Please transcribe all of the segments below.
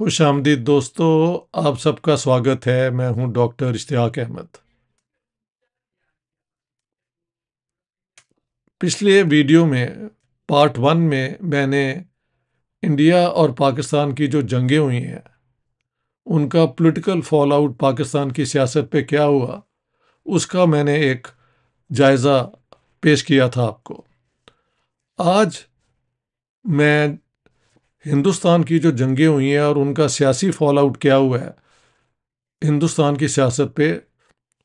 खुशामदीद दोस्तों, आप सबका स्वागत है। मैं हूं डॉक्टर इश्तियाक अहमद। पिछले वीडियो में पार्ट 1 में मैंने इंडिया और पाकिस्तान की जो जंगें हुई हैं उनका पॉलिटिकल फॉल आउट पाकिस्तान की सियासत पे क्या हुआ उसका मैंने एक जायज़ा पेश किया था आपको। आज मैं हिंदुस्तान की जो जंगें हुई हैं और उनका सियासी फॉल आउट क्या हुआ है हिंदुस्तान की सियासत पे,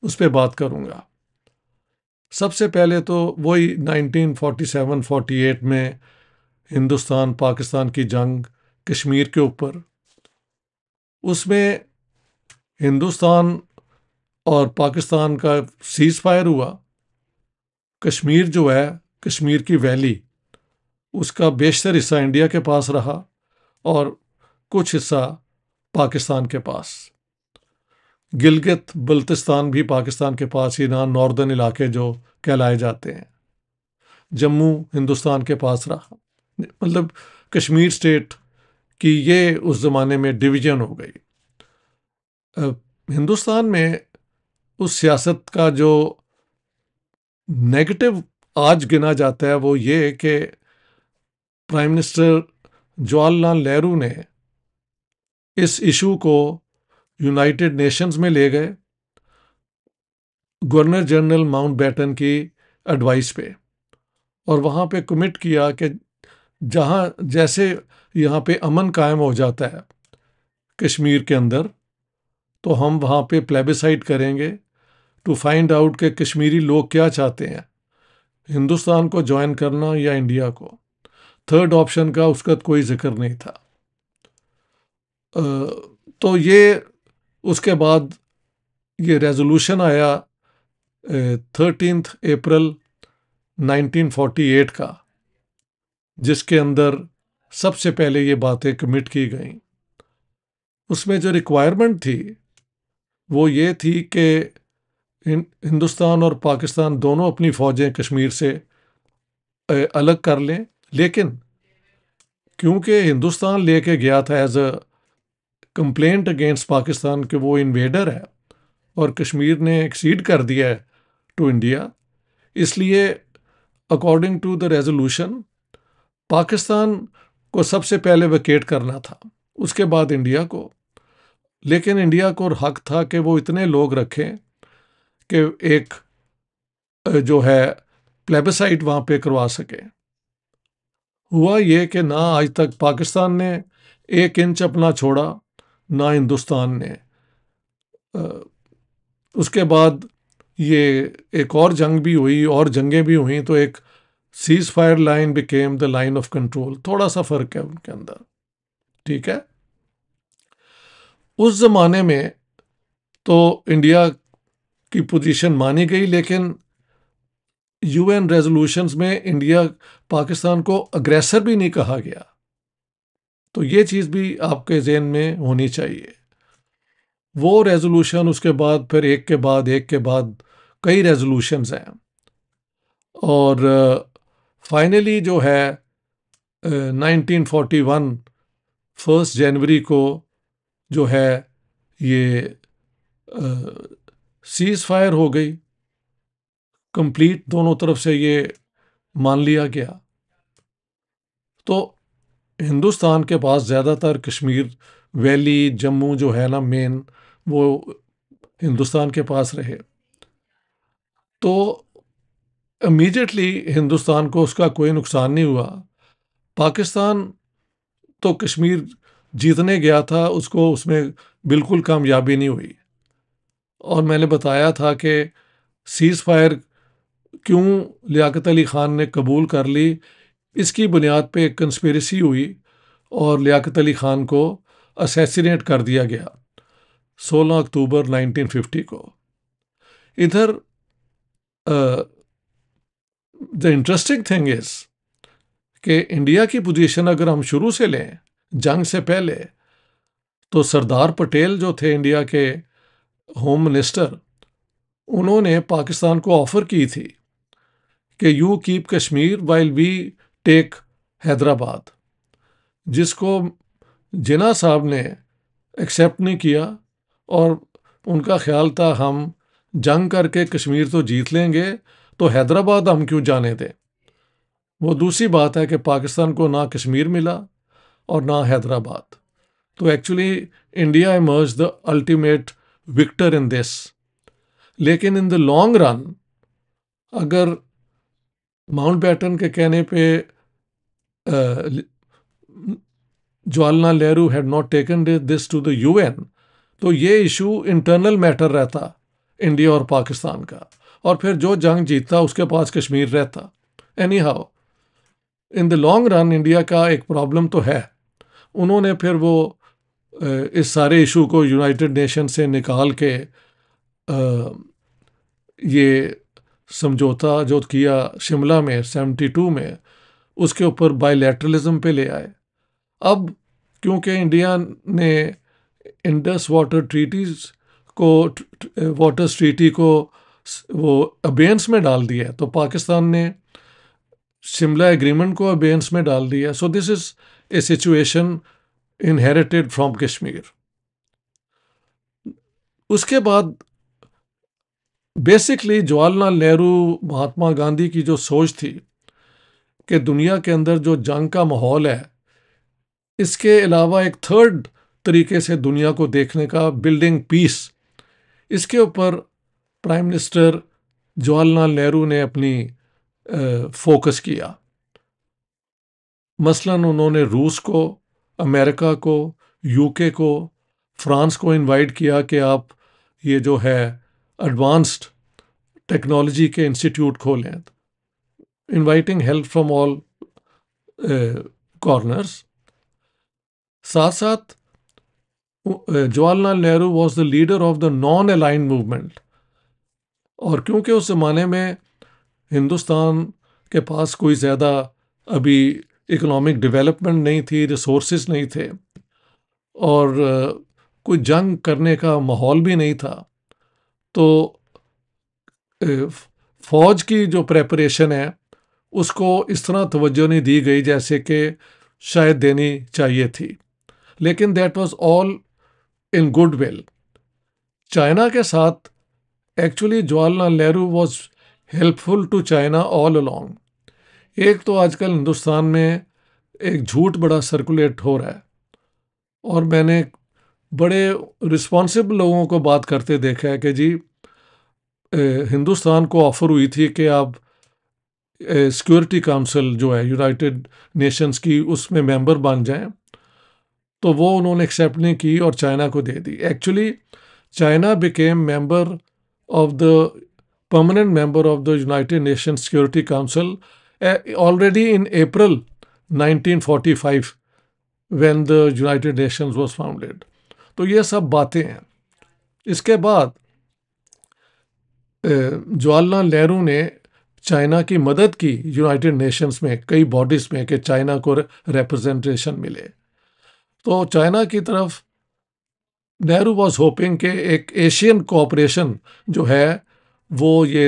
उस पर बात करूँगा। सबसे पहले तो वही 1947-48 में हिंदुस्तान पाकिस्तान की जंग कश्मीर के ऊपर, उसमें हिंदुस्तान और पाकिस्तान का सीज़ फायर हुआ। कश्मीर जो है, कश्मीर की वैली, उसका बेशतर हिस्सा इंडिया के पास रहा और कुछ हिस्सा पाकिस्तान के पास। गिलगित बल्तिस्तान भी पाकिस्तान के पास ही ना, नॉर्दर्न इलाके जो कहलाए जाते हैं। जम्मू हिंदुस्तान के पास रहा। मतलब कश्मीर स्टेट की ये उस ज़माने में डिवीज़न हो गई। हिंदुस्तान में उस सियासत का जो नेगेटिव आज गिना जाता है वो ये कि प्राइम मिनिस्टर जवाहरलाल नेहरू ने इस इशू को यूनाइटेड नेशंस में ले गए गवर्नर जनरल माउंटबेटन की एडवाइस पे, और वहाँ पे कमिट किया कि जहाँ जैसे यहाँ पे अमन कायम हो जाता है कश्मीर के अंदर, तो हम वहाँ पे प्लेबिसाइड करेंगे टू फाइंड आउट कि कश्मीरी लोग क्या चाहते हैं, हिंदुस्तान को ज्वाइन करना या इंडिया को। थर्ड ऑप्शन का उसका कोई जिक्र नहीं था। तो ये उसके बाद ये रेजोल्यूशन आया 13 अप्रैल 1948 का, जिसके अंदर सबसे पहले ये बातें कमिट की गई। उसमें जो रिक्वायरमेंट थी वो ये थी कि हिंदुस्तान और पाकिस्तान दोनों अपनी फ़ौजें कश्मीर से अलग कर लें, लेकिन क्योंकि हिंदुस्तान लेके गया था as a complaint against Pakistan कि वो इन्वेडर है और कश्मीर ने एक्सीड कर दिया है टू इंडिया, इसलिए according to the resolution Pakistan को सबसे पहले वेकेट करना था, उसके बाद इंडिया को। लेकिन इंडिया को हक था कि वो इतने लोग रखें कि एक जो है प्लेबिसाइट वहाँ पे करवा सके। हुआ ये कि ना आज तक पाकिस्तान ने 1 इंच अपना छोड़ा, ना हिंदुस्तान ने। उसके बाद ये एक और जंग भी हुई और जंगें भी हुई, तो एक cease fire line became the line of control. थोड़ा सा फर्क है उनके अंदर, ठीक है। उस जमाने में तो इंडिया की पोजीशन मानी गई, लेकिन यूएन रेजोल्यूशंस में इंडिया पाकिस्तान को अग्रेसर भी नहीं कहा गया। तो ये चीज़ भी आपके ज़हन में होनी चाहिए। वो रेजोल्यूशन उसके बाद फिर एक के बाद कई रेजोल्यूशंस हैं, और फाइनली जो है 1941 1 जनवरी को जो है ये सीज फायर हो गई कंप्लीट, दोनों तरफ से ये मान लिया गया। तो हिंदुस्तान के पास ज़्यादातर कश्मीर वैली, जम्मू जो है ना मेन, वो हिंदुस्तान के पास रहे। तो इमीडिएटली हिंदुस्तान को उसका कोई नुकसान नहीं हुआ। पाकिस्तान तो कश्मीर जीतने गया था, उसको उसमें बिल्कुल कामयाबी नहीं हुई। और मैंने बताया था कि सीज़ फायर क्यों लियाकत अली ख़ान ने कबूल कर ली, इसकी बुनियाद पे एक कंस्पिरेसी हुई और लियाकत अली ख़ान को असैसिनेट कर दिया गया 16 अक्टूबर 1950 को। इधर द इंटरेस्टिंग थिंग इज़ कि इंडिया की पोजीशन अगर हम शुरू से लें जंग से पहले, तो सरदार पटेल जो थे इंडिया के होम मिनिस्टर, उन्होंने पाकिस्तान को ऑफ़र की थी कि you keep Kashmir while we take Hyderabad, जिसको जिन्ना साहब ने एक्सेप्ट नहीं किया और उनका ख्याल था हम जंग करके कश्मीर तो जीत लेंगे, तो हैदराबाद हम क्यों जाने दें। वो दूसरी बात है कि पाकिस्तान को ना कश्मीर मिला और ना हैदराबाद। तो actually India emerge the ultimate victor in this. लेकिन इन द लॉन्ग रन, अगर माउंटबेटन के कहने पे Jawaharlal Nehru had not taken this to the UN, तो ये इशू इंटरनल मैटर रहता इंडिया और पाकिस्तान का, और फिर जो जंग जीतता उसके पास कश्मीर रहता। Any how, in the long run India का एक प्रॉब्लम तो है। उन्होंने फिर वो इस सारे इशू को यूनाइटेड नेशन से निकाल के ये समझौता जो किया शिमला में 72 में, उसके ऊपर बायलैटरलिज्म पे ले आए। अब क्योंकि इंडिया ने इंडस वाटर ट्रीटीज को वाटर्स ट्रीटी को वो अबेंस में डाल दिया, तो पाकिस्तान ने शिमला एग्रीमेंट को अबेंस में डाल दिया। So this is a situation inherited from Kashmir. उसके बाद बेसिकली जवाहरलाल नेहरू, महात्मा गांधी की जो सोच थी कि दुनिया के अंदर जो जंग का माहौल है, इसके अलावा एक थर्ड तरीके से दुनिया को देखने का, बिल्डिंग पीस, इसके ऊपर प्राइम मिनिस्टर जवाहरलाल नेहरू ने अपनी फोकस किया। मसलन उन्होंने रूस को, अमेरिका को, यूके को, फ्रांस को इनवाइट किया कि आप ये जो है एडवांस्ड टेक्नोलॉजी के इंस्टीट्यूट खोलें, inviting help from all corners. साथ साथ Jawaharlal Nehru was the leader of the non aligned movement, और क्योंकि उस ज़माने में हिंदुस्तान के पास कोई ज़्यादा अभी इकोनॉमिक डेवलपमेंट नहीं थी, रिसोर्सेज नहीं थे, और कोई जंग करने का माहौल भी नहीं था, तो फौज की जो प्रेपरेशन है उसको इस तरह तवज्जो नहीं दी गई जैसे कि शायद देनी चाहिए थी। लेकिन that was all in good will. China के साथ actually Jawaharlal Nehru was helpful to China all along. एक तो आजकल हिंदुस्तान में एक झूठ बड़ा सर्कुलेट हो रहा है, और मैंने बड़े रिस्पॉन्सिबल लोगों को बात करते देखा है कि जी हिंदुस्तान को ऑफर हुई थी कि आप सिक्योरिटी काउंसिल जो है यूनाइटेड नेशंस की, उसमें मेंबर बन जाएं, तो वो उन्होंने एक्सेप्ट नहीं की और चाइना को दे दी। Actually China became member of the permanent member of the United Nations Security Council already in April 1945 when the United Nations was founded. तो ये सब बातें हैं। इसके बाद जवाहरलाल नेहरू ने चाइना की मदद की यूनाइटेड नेशंस में कई बॉडीज़ में कि चाइना को रिप्रेजेंटेशन मिले। तो चाइना की तरफ नेहरू वॉज होपिंग कि एक एशियन कोऑपरेशन जो है वो ये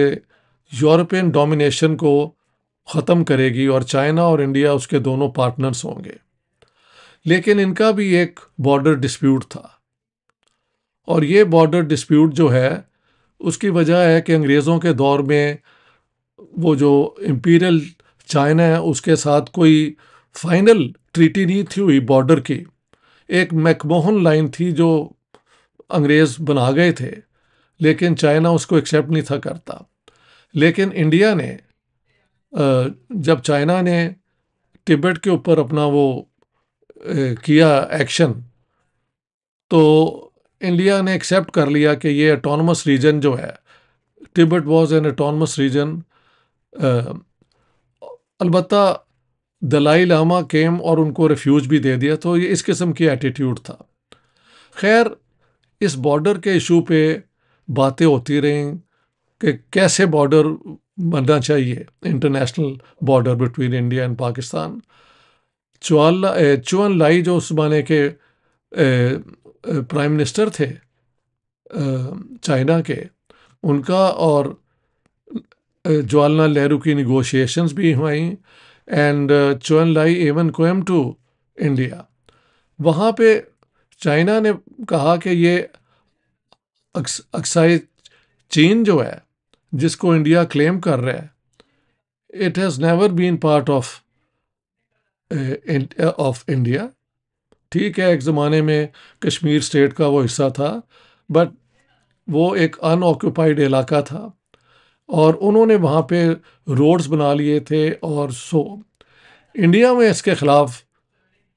यूरोपियन डोमिनेशन को ख़त्म करेगी और चाइना और इंडिया उसके दोनों पार्टनर्स होंगे। लेकिन इनका भी एक बॉर्डर डिस्प्यूट था, और ये बॉर्डर डिस्प्यूट जो है उसकी वजह है कि अंग्रेज़ों के दौर में वो जो इम्पीरियल चाइना है उसके साथ कोई फाइनल ट्रीटी नहीं थी हुई बॉर्डर की। एक मैकमोहन लाइन थी जो अंग्रेज़ बना गए थे, लेकिन चाइना उसको एक्सेप्ट नहीं था करता। लेकिन इंडिया ने जब चाइना ने तिब्बत के ऊपर अपना वो किया एक्शन, तो इंडिया ने एक्सेप्ट कर लिया कि ये ऑटोनमस रीजन जो है, Tibet was an autonomous region. अलबत्ता दलाई लामा केम और उनको रिफ्यूज भी दे दिया, तो ये इस किस्म की एटीट्यूड था। खैर, इस बॉर्डर के इशू पे बातें होती रहीं कि कैसे बॉर्डर बनना चाहिए, international border between India and Pakistan. चुआन लाई जो उस ज़माने के प्राइम मिनिस्टर थे चाइना के, उनका और जवाहरलाल नेहरू की निगोशिएशंस भी हुई, एंड चुआन लाई इवन केम टू इंडिया। वहाँ पे चाइना ने कहा कि ये अक्साई चीन जो है, जिसको इंडिया क्लेम कर रहा है, it has never been part of India. ठीक है, एक ज़माने में कश्मीर स्टेट का वो हिस्सा था, बट वो एक अनऑक्यूपाइड इलाका था और उन्होंने वहाँ पे रोड्स बना लिए थे। और इंडिया में इसके ख़िलाफ़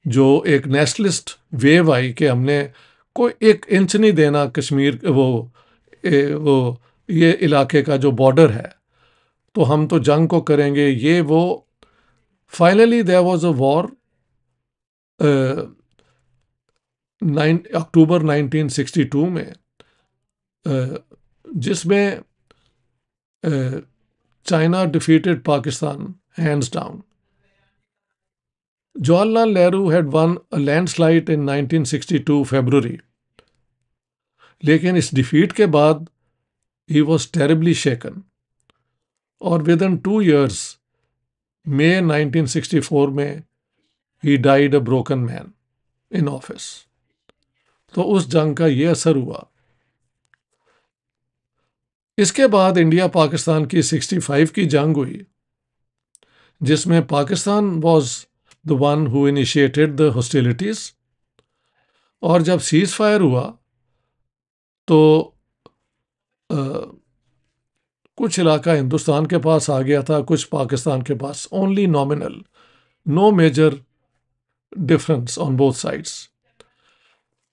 जो एक नेशनलिस्ट वेव आई कि हमने कोई 1 इंच नहीं देना कश्मीर वो ये इलाके का जो बॉर्डर है, तो हम तो जंग को करेंगे, ये वो। Finally there was a war October 1962 में, जिसमें China defeated Pakistan hands down. Jawaharlal Nehru had won a landslide in 1962 February, लेकिन इस डिफीट के बाद he was terribly shaken और विद इन 2 years, May 1964 में he died a broken man in office। तो उस जंग का ये असर हुआ। इसके बाद इंडिया पाकिस्तान की 65 की जंग हुई, जिसमें Pakistan was the one who initiated the hostilities. और जब सीज फायर हुआ तो कुछ इलाका हिंदुस्तान के पास आ गया था, कुछ पाकिस्तान के पास, only nominal, no major difference on both sides.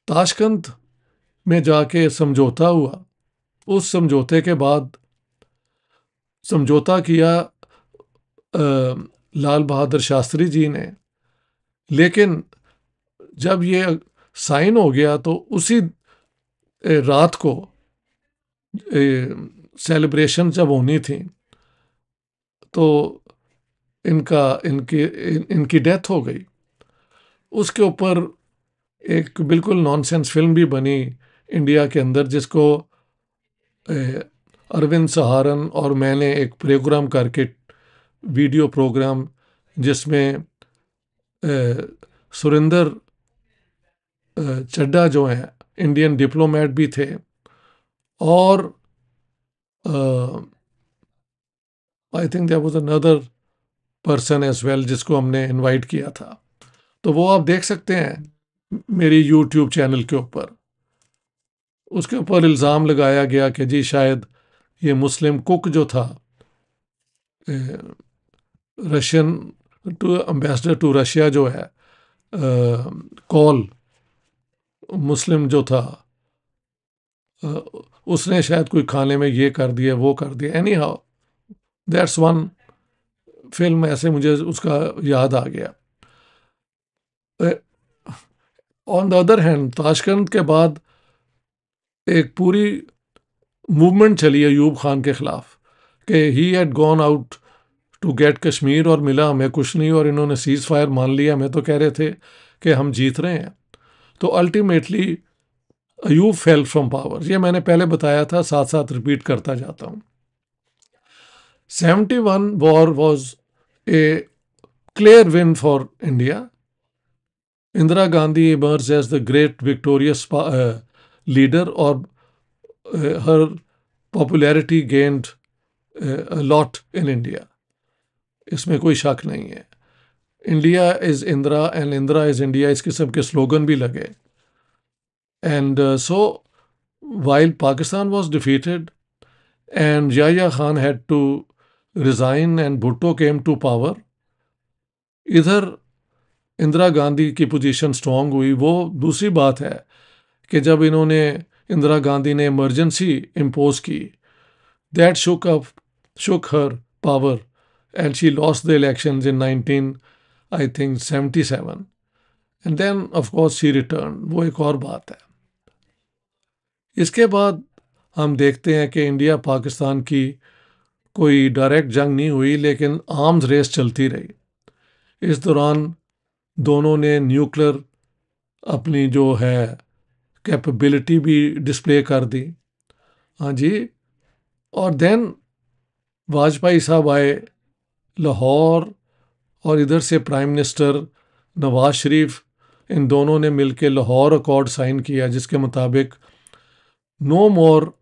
Tashkent में जाके समझौता हुआ। उस समझौते के बाद समझौता किया लाल बहादुर शास्त्री जी ने, लेकिन जब ये साइन हो गया तो उसी रात को सेलिब्रेशन जब होनी थी तो इनकी डेथ हो गई। उसके ऊपर एक बिल्कुल नॉनसेंस फिल्म भी बनी इंडिया के अंदर, जिसको अरविंद सहारन और मैंने एक प्रोग्राम करके, वीडियो प्रोग्राम, जिसमें सुरेंद्र चड्ढा जो हैं इंडियन डिप्लोमेट भी थे, और I think there was another person as well जिसको हमने इनवाइट किया था। तो वो आप देख सकते हैं मेरी यूट्यूब चैनल के ऊपर। उसके ऊपर इल्ज़ाम लगाया गया कि जी शायद ये मुस्लिम कुक जो था, Russian to ambassador to Russia जो है, कॉल मुस्लिम जो था, उसने शायद कोई खाने में ये कर दिया वो कर दिया। Any how that's one film, ऐसे मुझे उसका याद आ गया। On the other hand, Tashkent के बाद एक पूरी मूवमेंट चली अयूब खान के खिलाफ कि he had gone out to get Kashmir और मिला हमें कुछ नहीं, और इन्होंने सीज फायर मान लिया। हमें तो कह रहे थे कि हम जीत रहे हैं। तो ultimately Ayub fell from power. ये मैंने पहले बताया था, साथ साथ रिपीट करता जाता हूँ। 71 war was a clear win for India. Indira Gandhi emerge as the great victorious leader, और her popularity gained a lot in India। इसमें कोई शक नहीं है। India is Indira and Indira is India, इस किस्म के स्लोगन भी लगे। And so while Pakistan was defeated and Yahya Khan had to resign and Bhutto came to power, इधर इंदिरा गांधी की पोजीशन स्ट्रांग हुई। वो दूसरी बात है कि जब इन्होंने, इंदिरा गांधी ने इमरजेंसी इम्पोज की, that shook her power and she lost the elections in 1977, and then of course she returned। वो एक और बात है। इसके बाद हम देखते हैं कि इंडिया पाकिस्तान की कोई डायरेक्ट जंग नहीं हुई, लेकिन आर्म्स रेस चलती रही। इस दौरान दोनों ने न्यूक्लियर अपनी जो है कैपेबिलिटी भी डिस्प्ले कर दी। हाँ जी। और देन वाजपेयी साहब आए लाहौर, और इधर से प्राइम मिनिस्टर नवाज शरीफ इन दोनों ने मिलकर लाहौर अकॉर्ड साइन किया, जिसके मुताबिक no more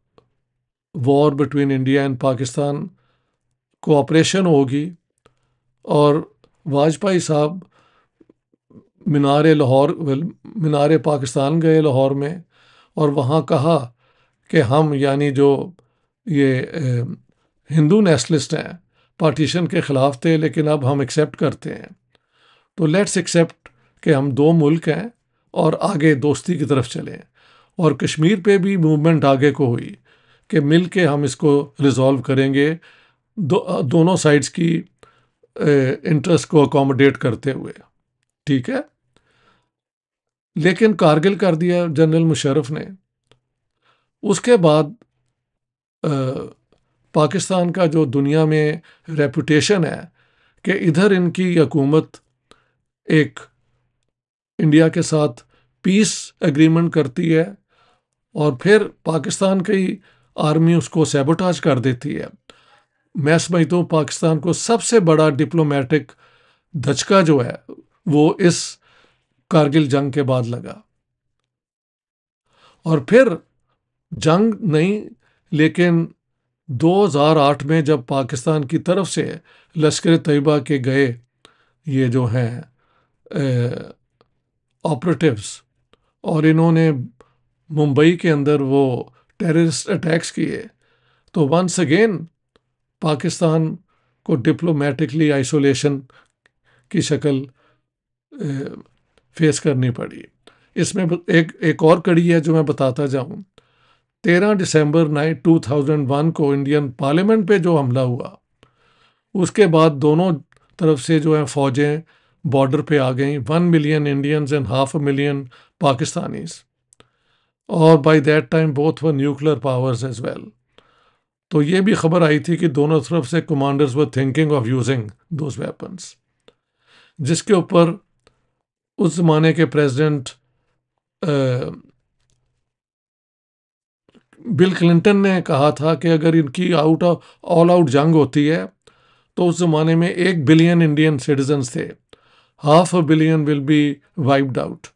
war between India and Pakistan, cooperation होगी। और वाजपेयी साहब मीनार पाकिस्तान गए लाहौर में, और वहाँ कहा कि हम यानी जो ये हिंदू नेशनलिस्ट हैं पार्टीशन के ख़िलाफ़ थे, लेकिन अब हम एक्सेप्ट करते हैं, तो लेट्स एक्सेप्ट कि हम दो मुल्क हैं और आगे दोस्ती की तरफ चलें। और कश्मीर पे भी मूवमेंट आगे को हुई कि मिल के हम इसको रिजॉल्व करेंगे, दोनों साइड्स की इंटरेस्ट को अकोमोडेट करते हुए। ठीक है, लेकिन कारगिल कर दिया जनरल मुशर्रफ ने। उसके बाद पाकिस्तान का जो दुनिया में रेपुटेशन है कि इधर इनकी हुकूमत एक इंडिया के साथ पीस एग्रीमेंट करती है और फिर पाकिस्तान की आर्मी उसको सैबोटाज कर देती है। मैं समझता हूँ पाकिस्तान को सबसे बड़ा डिप्लोमेटिक धचका जो है वो इस कारगिल जंग के बाद लगा। और फिर जंग नहीं, लेकिन 2008 में जब पाकिस्तान की तरफ से लश्कर तैयबा के गए ये जो हैं ऑपरेटिव्स, और इन्होंने मुंबई के अंदर वो टेररिस्ट अटैक्स किए, तो वंस अगेन पाकिस्तान को डिप्लोमेटिकली आइसोलेशन की शक्ल फेस करनी पड़ी। इसमें एक और कड़ी है जो मैं बताता जाऊं। 13 दिसंबर 2001 को इंडियन पार्लियामेंट पे जो हमला हुआ, उसके बाद दोनों तरफ से जो है फौजें बॉर्डर पे आ गई, 1 million Indians and half a million Pakistanis, और by that time both were nuclear powers as well. तो ये भी खबर आई थी कि दोनों तरफ से commanders were thinking of using those weapons, जिसके ऊपर उस जमाने के प्रेसिडेंट बिल क्लिंटन ने कहा था कि अगर इनकी ऑल आउट जंग होती है तो उस जमाने में 1 बिलियन इंडियन सिटीजन्स थे, half a billion will be wiped out,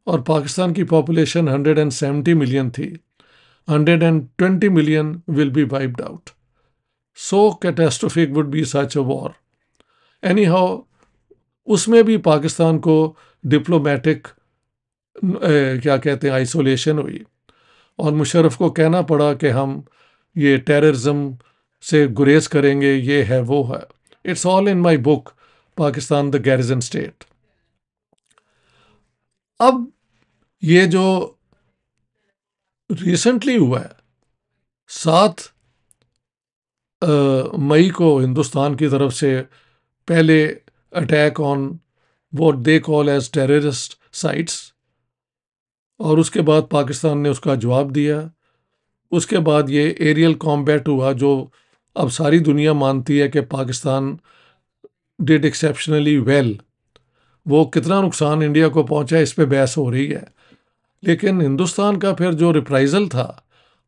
और पाकिस्तान की पॉपुलेशन 170 मिलियन थी, 120 million will be wiped out. So catastrophic would be such a war. Any how, उसमें भी पाकिस्तान को डिप्लोमेटिक क्या कहते हैं आइसोलेशन हुई, और मुशर्रफ को कहना पड़ा कि हम ये टेररिज्म से गुरेज करेंगे, ये है वो है। It's all in my book Pakistan the garrison state. अब ये जो रिसेंटली हुआ है 7 मई को हिंदुस्तान की तरफ से पहले attack on what they call as terrorist sites, और उसके बाद पाकिस्तान ने उसका जवाब दिया। उसके बाद ये एरियल कॉम्बैट हुआ, जो अब सारी दुनिया मानती है कि पाकिस्तान डिड एक्सेप्शनली वेल। वो कितना नुकसान इंडिया को पहुंचा इस पे बहस हो रही है, लेकिन हिंदुस्तान का फिर जो रिप्राइजल था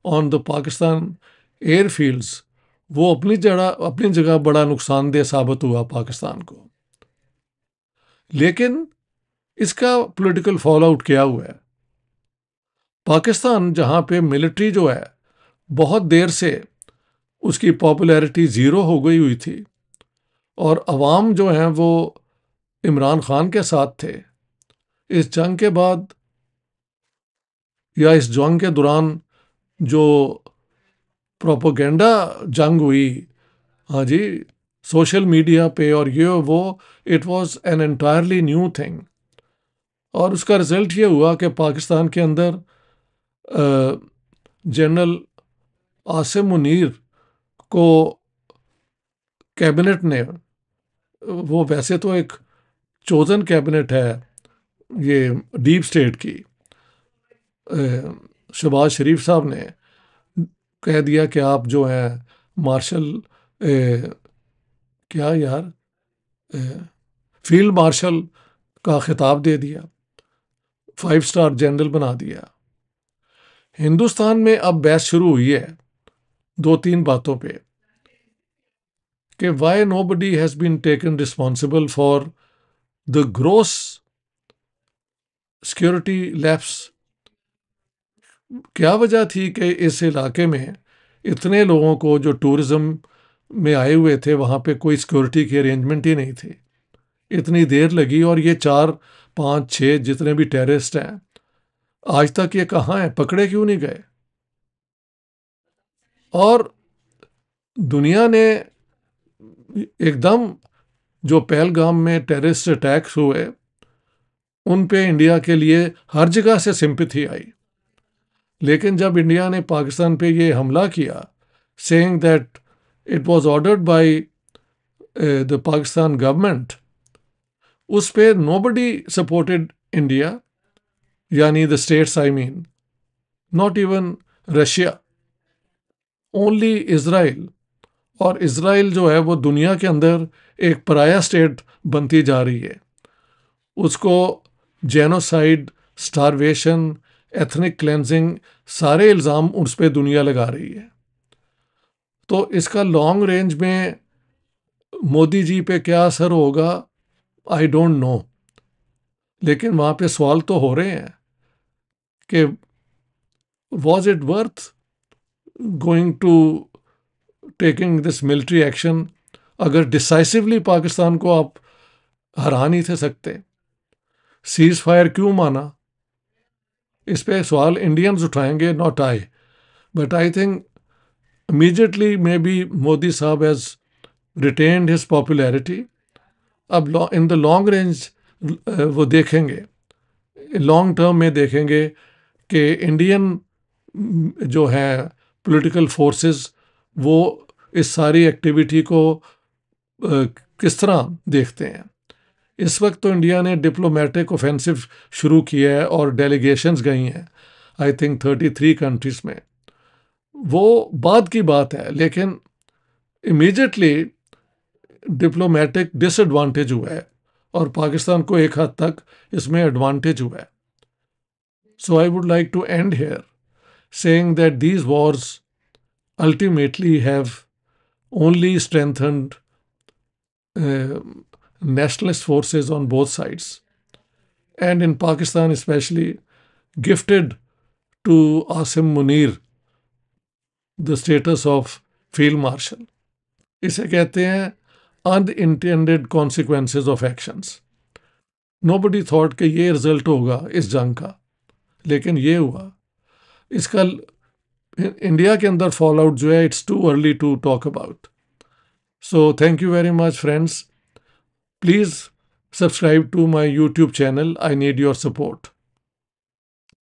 ऑन द पाकिस्तान एयरफील्ड्स, वो अपनी जगह बड़ा नुकसानदेह साबित हुआ पाकिस्तान को। लेकिन इसका पॉलिटिकल फॉल आउट क्या हुआ है? पाकिस्तान जहां पे मिलिट्री जो है बहुत देर से उसकी पॉपुलैरिटी ज़ीरो हो गई हुई थी, और अवाम जो हैं वो इमरान खान के साथ थे, इस जंग के बाद या इस जंग के दौरान जो प्रोपोगेंडा जंग हुई, हाँ जी, सोशल मीडिया पे और ये वो, it was an entirely new thing. और उसका रिजल्ट ये हुआ कि पाकिस्तान के अंदर जनरल आसिम मुनीर को कैबिनेट ने, वो वैसे तो एक चोजन कैबिनेट है ये डीप स्टेट की, शहबाज शरीफ साहब ने कह दिया कि आप जो हैं मार्शल क्या यार फील्ड मार्शल का खिताब दे दिया, 5 स्टार जनरल बना दिया। हिंदुस्तान में अब बहस शुरू हुई है 2-3 बातों पे कि why nobody has been taken responsible for the gross security lapse, क्या वजह थी कि इस इलाके में इतने लोगों को जो टूरिज्म में आए हुए थे वहाँ पे कोई सिक्योरिटी की अरेंजमेंट ही नहीं थी, इतनी देर लगी। और ये 4 5 6 जितने भी टेररिस्ट हैं आज तक ये कहाँ हैं, पकड़े क्यों नहीं गए? और दुनिया ने एकदम, जो पहलगाम में टेररिस्ट अटैक्स हुए उन पे इंडिया के लिए हर जगह से सिंपैथी आई, लेकिन जब इंडिया ने पाकिस्तान पे ये हमला किया saying that it was ordered by the Pakistan government, उस पे नोबडी सपोर्टेड इंडिया, यानी the states, I mean not even Russia, only Israel. और इजराइल जो है वो दुनिया के अंदर एक पराया स्टेट बनती जा रही है, उसको जेनोसाइड, स्टारवेशन, एथनिक क्लेंजिंग, सारे इल्ज़ाम उस पर दुनिया लगा रही है। तो इसका लॉन्ग रेंज में मोदी जी पे क्या असर होगा, आई डोंट नो, लेकिन वहाँ पे सवाल तो हो रहे हैं कि was it worth going to taking this military action, अगर डिसाइसिवली पाकिस्तान को आप हरा नहीं थे सकते, सीज फायर क्यों माना? इस पे सवाल इंडियंस उठाएंगे, not I, but I think immediately may be Modi साहब हैज़ रिटेन्ड हिज पॉपुलैरिटी। अब इन द लॉन्ग रेंज वो देखेंगे, लॉन्ग टर्म में देखेंगे कि इंडियन जो है पॉलिटिकल फोर्सेस वो इस सारी एक्टिविटी को किस तरह देखते हैं। इस वक्त तो इंडिया ने डिप्लोमेटिक ऑफेंसिव शुरू किया है और डेलीगेशंस गई हैं, आई थिंक 33 कंट्रीज में, वो बाद की बात है, लेकिन इमीडिएटली डिप्लोमेटिक डिसएडवांटेज हुआ है और पाकिस्तान को एक हद तक इसमें एडवांटेज हुआ है। So I would like to end here saying that these wars ultimately have only strengthened nationalist forces on both sides, and in Pakistan especially gifted to Asim Munir the status of field marshal. इसे कहते हैं unintended consequences of actions. Nobody thought कि ये result होगा इस जंग का, लेकिन ये हुआ। इसका इंडिया के अंदर फॉल आउट जो है, it's too early to talk about. So thank you very much friends, please subscribe to my YouTube channel, I need your support.